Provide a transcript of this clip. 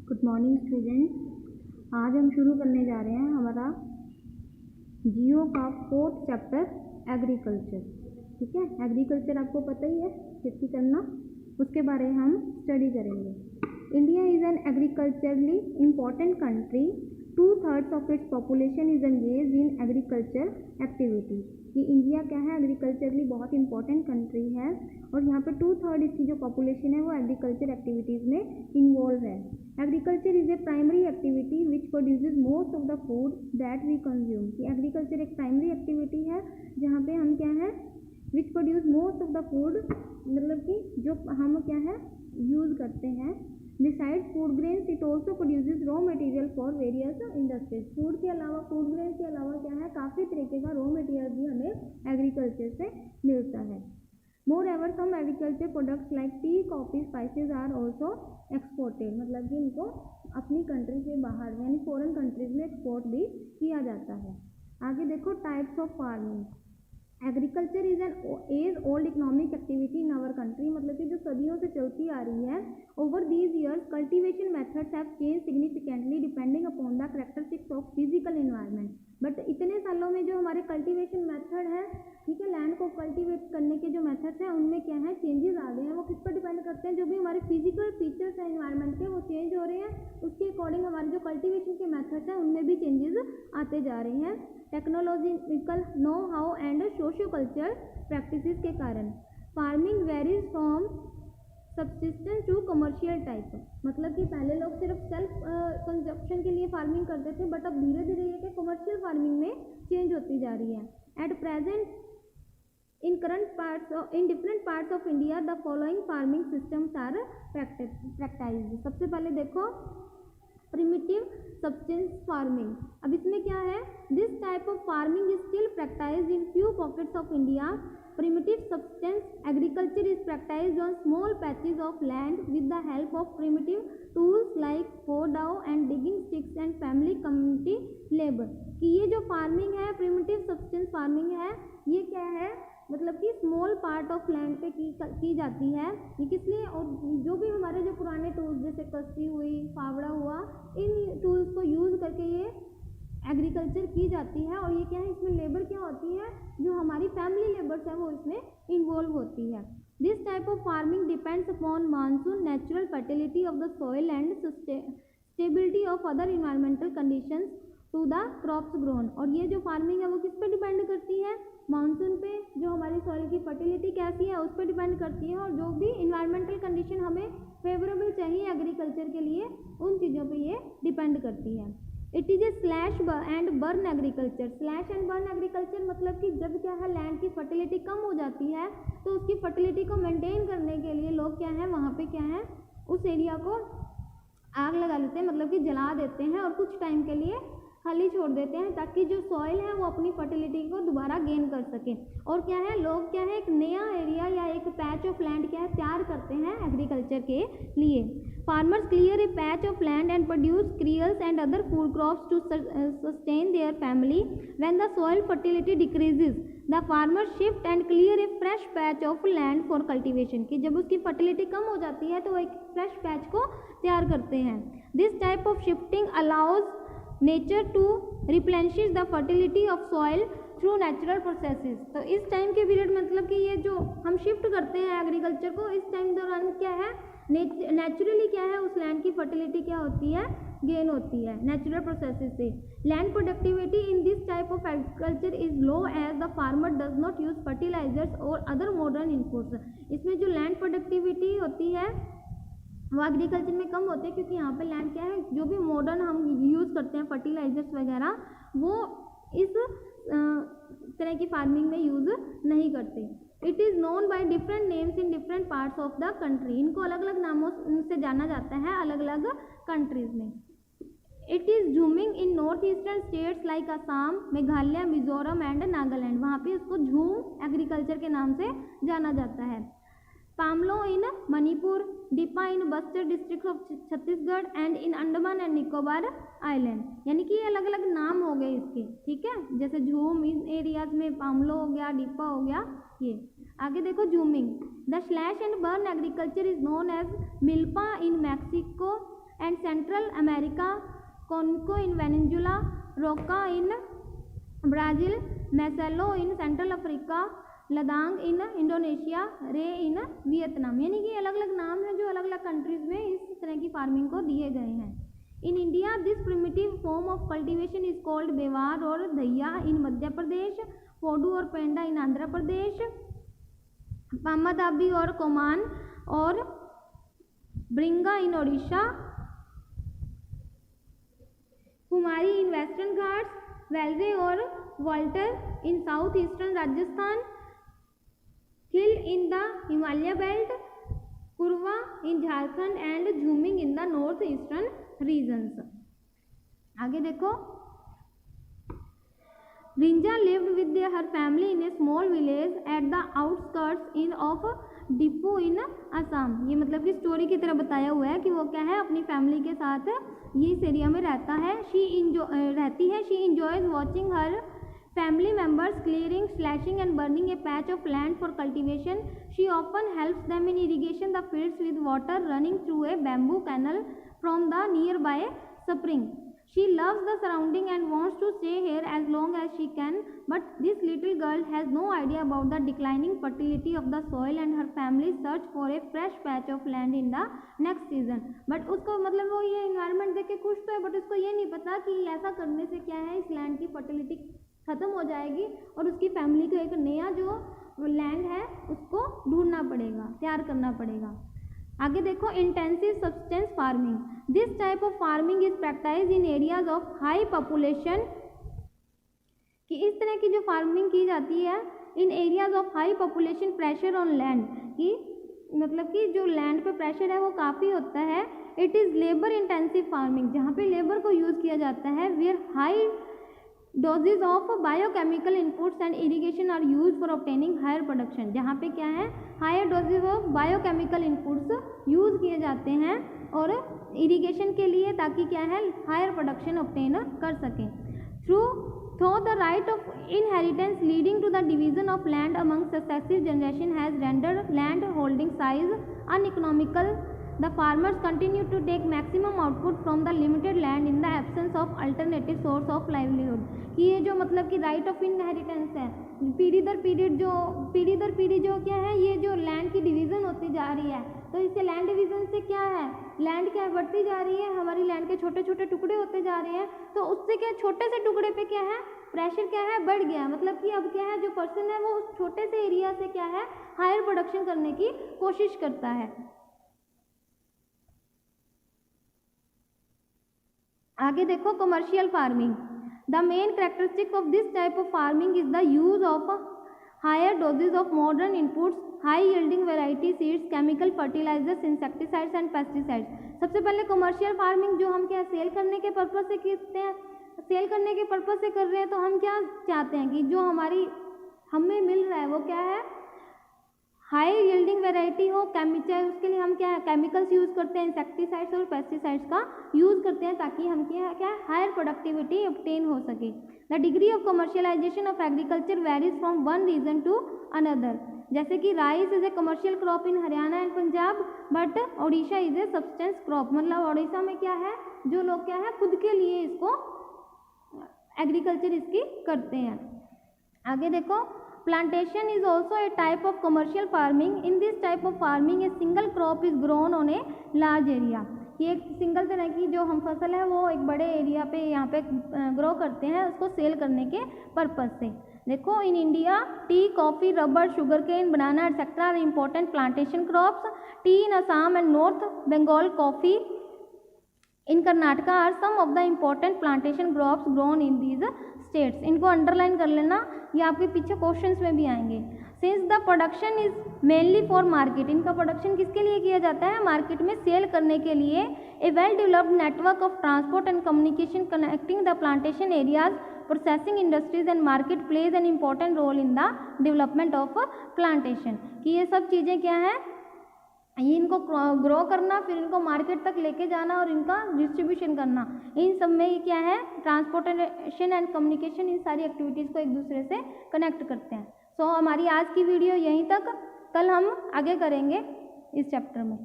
Good morning students. आज हम शुरू करने जा रहे हैं हमारा जियो का 4th चैप्टर एग्रीकल्चर। ठीक है, एग्रीकल्चर आपको पता ही है, खेती करना, उसके बारे में हम स्टडी करेंगे। India is an agriculturally important country. 2/3 of its population is engage in agriculture activity. कि इंडिया क्या है, एग्रीकल्चरली बहुत इंपॉर्टेंट कंट्री है और यहाँ पे 2/3 इसकी जो पॉपुलेशन है वो एग्रीकल्चर एक्टिविटीज़ में इन्वॉल्व है। Agriculture is a primary activity which produces most of the food that we consume. कि एग्रीकल्चर एक प्राइमरी एक्टिविटी है जहाँ पे हम क्या है, which produce most of the food, मतलब कि जो हम क्या है यूज़ करते हैं। Besides food grains, it also produces raw material for various industries. Food के अलावा, फूड ग्रेन के अलावा क्या है, काफ़ी तरीके का रॉ मटेरियल भी हमें एग्रीकल्चर से मिलता है। Moreover, some agriculture products like tea, coffee, spices are also exported. मतलब कि इनको अपनी कंट्री के बाहर यानी फॉरेन कंट्रीज में एक्सपोर्ट भी किया जाता है। आगे देखो types of farming. Agriculture is an age old economic activity in our country. मतलब कि जो सदियों से चलती आ रही है। Over these years cultivation methods have change significantly depending upon the characteristics of physical environment. But इतने सालों में जो हमारे कल्टीवेशन मेथड है, ठीक है, लैंड को कल्टीवेट करने के जो मेथड्स हैं उनमें क्या है चेंजेस आ गए हैं। वो किस पर डिपेंड करते हैं, जो भी हमारे फिजिकल फीचर्स हैं एनवायरनमेंट के वो चेंज हो रहे हैं, उसके अकॉर्डिंग हमारे जो कल्टीवेशन के मेथड्स हैं उनमें भी चेंजेस आते जा रहे हैं। Technological know how and socio culture practices के कारण farming varies from subsistence to commercial type. मतलब कि पहले लोग सिर्फ सेल्फ कंजप्शन के लिए फार्मिंग करते थे, बट अब धीरे धीरे ये कमर्शियल फार्मिंग में चेंज होती जा रही है। At present in different parts of India the following farming systems are practiced। सबसे पहले देखो प्रिमिटिव सब्सटेंस फार्मिंग। अब इसमें क्या है, this type of farming is still practised in few pockets of India. Primitive substance agriculture is practised on small patches of land with the help of primitive tools like फोडाओ and digging sticks and family community labour. कि ये जो farming है, primitive substance farming है, ये क्या है, मतलब कि स्मॉल पार्ट ऑफ लैंड पे की जाती है। ये किस लिए, और जो भी हमारे जो पुराने टूल्स जैसे कस्ती हुई, फावड़ा हुआ, इन टूल्स को यूज़ करके ये एग्रीकल्चर की जाती है। और ये क्या है, इसमें लेबर क्या होती है, जो हमारी फैमिली लेबर्स है वो इसमें इन्वॉल्व होती है। This type of farming depends upon monsoon, natural fertility of the soil and stability of other environmental conditions to the crops grown. और ये जो फार्मिंग है वो किस पे डिपेंड करती है, मानसून पे, जो हमारी सॉइल की फर्टिलिटी कैसी है उस पर डिपेंड करती है, और जो भी इन्वायरमेंटल कंडीशन हमें फेवरेबल चाहिए एग्रीकल्चर के लिए उन चीज़ों पे ये डिपेंड करती है। It is A slash and burn agriculture. Slash and burn agriculture मतलब कि जब क्या है लैंड की फर्टिलिटी कम हो जाती है तो उसकी फर्टिलिटी को मेंटेन करने के लिए लोग क्या है, वहाँ पे क्या है, उस एरिया को आग लगा लेते हैं, मतलब कि जला देते हैं और कुछ टाइम के लिए खाली छोड़ देते हैं ताकि जो सॉइल है वो अपनी फर्टिलिटी को दोबारा गेन कर सके। और क्या है, लोग क्या है एक नया एरिया या एक पैच ऑफ लैंड क्या है तैयार करते हैं एग्रीकल्चर के लिए। Farmers clear a patch of land and produce cereals and other food crops to sustain their family. When the soil fertility decreases the farmer shift and clear a fresh patch of land for cultivation. की जब उसकी fertility कम हो जाती है तो वो एक fresh patch को तैयार करते हैं। This type of shifting allows nature to replenish the fertility of soil through natural processes. तो इस टाइम के पीरियड मतलब कि ये जो हम शिफ्ट करते हैं एग्रीकल्चर को, इस टाइम दौरान क्या है, नेचुरली क्या है, उस लैंड की फर्टिलिटी क्या होती है, गेन होती है नेचुरल प्रोसेसेस से। Land productivity in this type of agriculture is low as the farmer does not use fertilisers और अदर मॉडर्न इनपुट्स। इसमें जो लैंड प्रोडक्टिविटी होती है वो एग्रीकल्चर में कम होते हैं क्योंकि यहाँ पे लैंड क्या है, जो भी मॉडर्न हम यूज़ करते हैं फर्टिलाइजर्स वगैरह वो इस तरह की फार्मिंग में यूज़ नहीं करते। It is known by different names in different parts of the country. इनको अलग अलग नामों से जाना जाता है अलग अलग कंट्रीज़ में। It is jhuming in north eastern states like Assam, Meghalaya, Mizoram and Nagaland. वहाँ पे इसको झूम एग्रीकल्चर के नाम से जाना जाता है। Pamlou in Manipur, Dipa in Bastar district of Chhattisgarh and in Andaman and Nicobar island. यानी कि ये अलग अलग नाम हो गए इसके, ठीक है, जैसे झूम इन एरियाज में पामलो हो गया, डिपा हो गया। ये आगे देखो jhumming. The slash and burn agriculture is known as milpa in Mexico, and Central America, conuco in Venezuela, roca in Brazil, masole in Central Africa, ladang in Indonesia, ray in Vietnam. यानी कि अलग अलग नाम हैं जो अलग अलग कंट्रीज़ में इस तरह की फार्मिंग को दिए गए हैं। In India this primitive form of cultivation is called bewar और धैया इन मध्य प्रदेश, पोडू और पेंडा इन आंध्र प्रदेश, पामादाबी और कोमान और bringa in Odisha, kumari in Western Ghats, valre और waltre in south eastern Rajasthan, khil in the Himalaya belt, kuruwa in Jharkhand and jhumming in the north eastern regions. आगे देखो, Rinja lived with her family in a small village at the outskirts in of Diphu in Assam. ये मतलब कि स्टोरी की तरह बताया हुआ है कि वो क्या है, अपनी फैमिली के साथ ये इस एरिया में रहता है। She enjoys watching her family members clearing, slashing and burning a patch of land for cultivation. She often helps them in irrigation the fields with water running through a bamboo canal from the nearby spring. She loves the surrounding and wants to stay here as long as she can, but this little girl has no idea about the declining fertility of the soil and her family search for a fresh patch of land in the next season. But उसको मतलब वो ये environment देख के खुश तो है, but उसको ये नहीं पता कि ऐसा करने से क्या है, इस land की fertility ख़त्म हो जाएगी और उसकी फैमिली को एक नया जो लैंड है उसको ढूंढना पड़ेगा, तैयार करना पड़ेगा। आगे देखो, intensive subsistence farming. This type of farming is practice in areas of high population, कि इस तरह की जो फार्मिंग की जाती है in areas of high population pressure on land, कि मतलब कि जो लैंड पे प्रेशर है वो काफ़ी होता है। It is labour intensive farming, जहाँ पे लेबर को यूज़ किया जाता है। Where high doses of biochemical inputs and irrigation are use for obtaining higher production, जहाँ पे क्या है, higher doses of biochemical inputs use किए जाते हैं और इरिगेशन के लिए, ताकि क्या है, हायर प्रोडक्शन ऑब्टेन कर सकें। Through the right of inheritance leading to the division of land among successive generation has rendered land holding size uneconomical. The farmers continue to take maximum output from the limited land in the absence of alternative source of livelihood। कि ये जो मतलब कि right of inheritance है, पीढ़ी दर पीढ़ी जो क्या है, ये जो लैंड की डिवीज़न होती जा रही है, तो इससे लैंड डिवीज़न से क्या है, लैंड क्या बढ़ती जा रही है, हमारी लैंड के छोटे छोटे टुकड़े होते जा रहे हैं, तो उससे क्या, छोटे से टुकड़े पे क्या है, प्रेशर क्या है, बढ़ गया। मतलब कि अब क्या है, जो पर्सन है वो उस छोटे से एरिया से क्या है, हायर प्रोडक्शन करने की कोशिश करता है। आगे देखो, commercial farming. The main characteristic of this type of farming is the use of higher doses of modern inputs, high yielding variety seeds, chemical fertilisers, insecticides and pesticides. सबसे पहले कमर्शियल फार्मिंग जो हम क्या सेल करने के purpose से करते हैं, सेल करने के पर्पज से कर रहे हैं, तो हम क्या चाहते हैं कि जो हमें मिल रहा है वो क्या है, हाई यील्डिंग वेराइटी हो, चाहे उसके लिए हम क्या है, केमिकल्स यूज़ करते हैं, इंसेक्टिसाइड्स और पेस्टिसाइड्स का यूज़ करते हैं, ताकि हम क्या हायर प्रोडक्टिविटी ऑब्टेन हो सके। The degree of commercialisation of agriculture varies from one region to another. जैसे कि rice is a commercial crop in Haryana and Punjab, but Odisha is a substance crop. मतलब ओडिशा में क्या है, जो लोग क्या है खुद के लिए इसको एग्रीकल्चर इसकी करते हैं। आगे देखो, plantation is also a type of commercial farming. In this type of farming a single crop is grown on a large area। ये एक सिंगल तरह की जो हम फसल है वो एक बड़े एरिया पे यहाँ पे ग्रो करते हैं, उसको सेल करने के पर्पज से। देखो, in India tea, coffee, rubber, sugar cane, banana etcetera are important plantation crops. Tea in Assam and North Bengal, coffee in Karnataka are some of the important plantation crops grown in these states. इनको underline कर लेना, ये आपके पीछे questions में भी आएंगे। Since the production is mainly for market, इनका प्रोडक्शन किसके लिए किया जाता है, मार्केट में सेल करने के लिए। A well developed network of transport and communication connecting the plantation areas, processing industries and market plays an important role in the development of plantation. कि ये सब चीज़ें क्या हैं, ये इनको ग्रो करना, फिर इनको मार्केट तक लेके जाना और इनका डिस्ट्रीब्यूशन करना, इन सब में ये क्या है, ट्रांसपोर्टेशन एंड कम्युनिकेशन, इन सारी एक्टिविटीज़ को एक दूसरे से कनेक्ट करते हैं। सो हमारी आज की वीडियो यहीं तक, कल हम आगे करेंगे इस चैप्टर में।